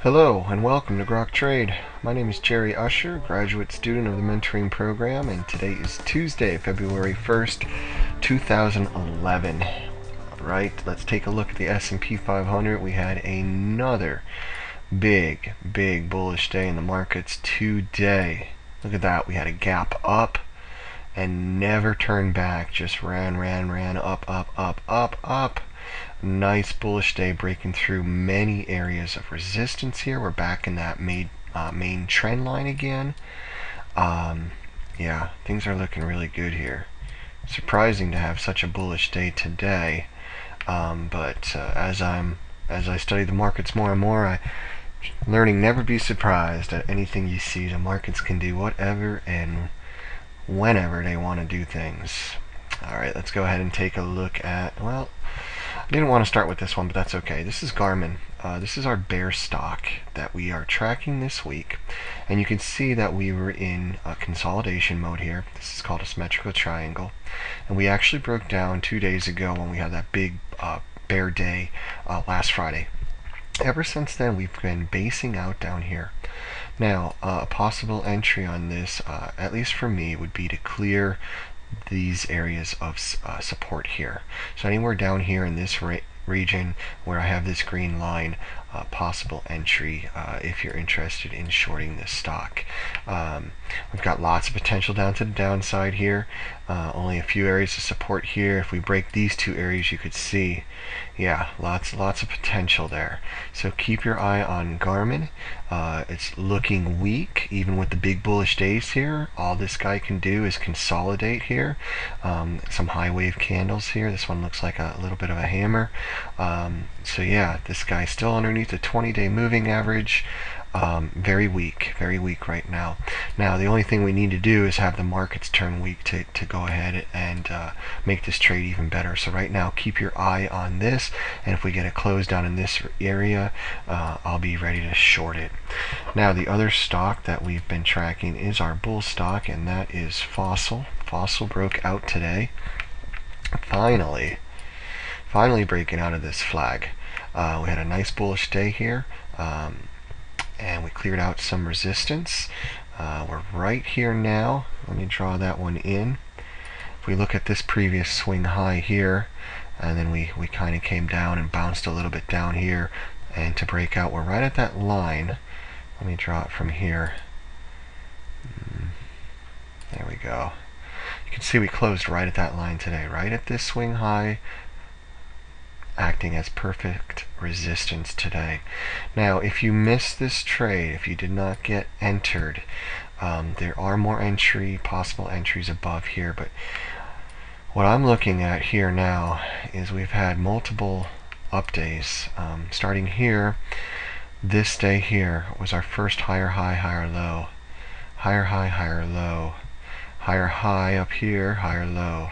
Hello and welcome to Grok Trade. My name is Jerry Usher, graduate student of the mentoring program, and today is Tuesday, February 1st, 2011. Alright, let's take a look at the S&P 500. We had another big bullish day in the markets today. Look at that, we had a gap up and never turned back, just ran up. Nice bullish day, breaking through many areas of resistance here. We're back in that main trend line again. Yeah, things are looking really good here. Surprising to have such a bullish day today, but as I study the markets more and more, I'm learning never be surprised at anything you see. The markets can do whatever and whenever they want to do things. Alright, let's go ahead and take a look at, well, I didn't want to start with this one, but that's okay. This is GRMN. This is our bear stock that we are tracking this week, and you can see that we were in consolidation mode here. This is called a symmetrical triangle, and we actually broke down 2 days ago when we had that big bear day last Friday. Ever since then, we've been basing out down here. Now, a possible entry on this, at least for me, would be to clear these areas of support here. So anywhere down here in this region where I have this green line, possible entry if you're interested in shorting this stock. We've got lots of potential down to the downside here. Only a few areas of support here. If we break these two areas, you could see, yeah, lots of potential there. So keep your eye on GRMN. It's looking weak even with the big bullish days here. All this guy can do is consolidate here. Some high wave candles here. This one looks like a little bit of a hammer. So yeah, this guy's still underneath the 20-day moving average. Very weak right now. Now the only thing we need to do is have the markets turn weak to go ahead and make this trade even better. So right now, keep your eye on this, and if we get a close down in this area, I'll be ready to short it. Now the other stock that we've been tracking is our bull stock, and that is FOSL. FOSL broke out today. Finally breaking out of this flag. We had a nice bullish day here. And we cleared out some resistance. We're right here now. Let me draw that one in. If we look at this previous swing high here, and then we kind of came down and bounced a little bit down here, and to break out, we're right at that line. Let me draw it from here. There we go. You can see we closed right at that line today, right at this swing high, acting as perfect resistance today. Now, if you missed this trade, if you did not get entered, there are more possible entries above here, but what I'm looking at here now is we've had multiple up days. Starting here, this day here was our first higher high, higher low, higher high, higher low, higher high up here, higher low.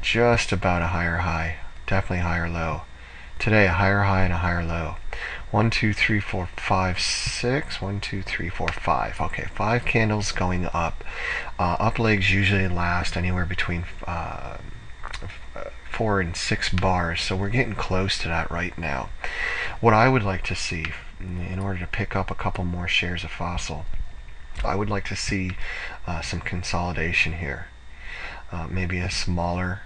Just about a higher high, definitely higher low. Today, a higher high and a higher low. 1, 2, 3, 4, 5, 6. 1, 2, 3, 4, 5. Okay, 5 candles going up. Up legs usually last anywhere between 4 and 6 bars, so we're getting close to that right now. What I would like to see, in order to pick up a couple more shares of FOSL, I would like to see some consolidation here. Maybe a smaller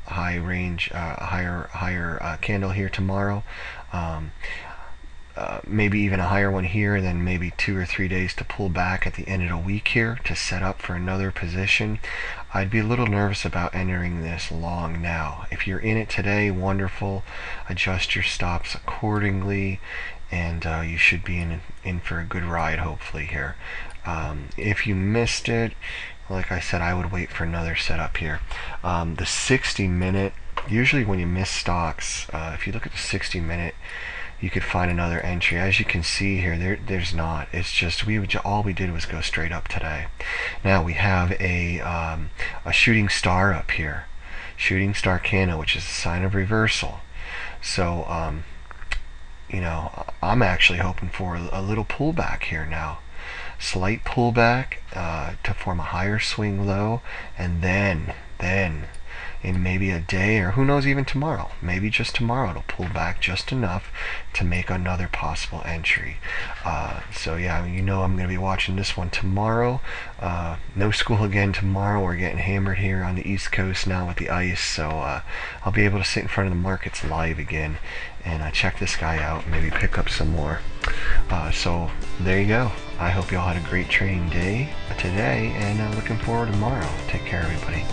high range, higher candle here tomorrow. Maybe even a higher one here, and then maybe 2 or 3 days to pull back at the end of the week here to set up for another position. I'd be a little nervous about entering this long now. If you're in it today, wonderful. Adjust your stops accordingly, and you should be in for a good ride, hopefully, here. If you missed it, like I said, I would wait for another setup here. The 60-minute, usually when you miss stocks, if you look at the 60-minute, you could find another entry. As you can see here, there's not. It's just all we did was go straight up today. Now we have a shooting star up here, shooting star candle, which is a sign of reversal. So you know, I'm actually hoping for a little pullback here now. Slight pullback to form a higher swing low, and then in maybe a day, or who knows, even tomorrow. Maybe just tomorrow it'll pull back just enough to make another possible entry. So yeah, you know I'm going to be watching this one tomorrow. No school again tomorrow. We're getting hammered here on the East Coast now with the ice, so I'll be able to sit in front of the markets live again and check this guy out and maybe pick up some more. So there you go. I hope you all had a great trading day today, and looking forward to tomorrow. Take care, everybody.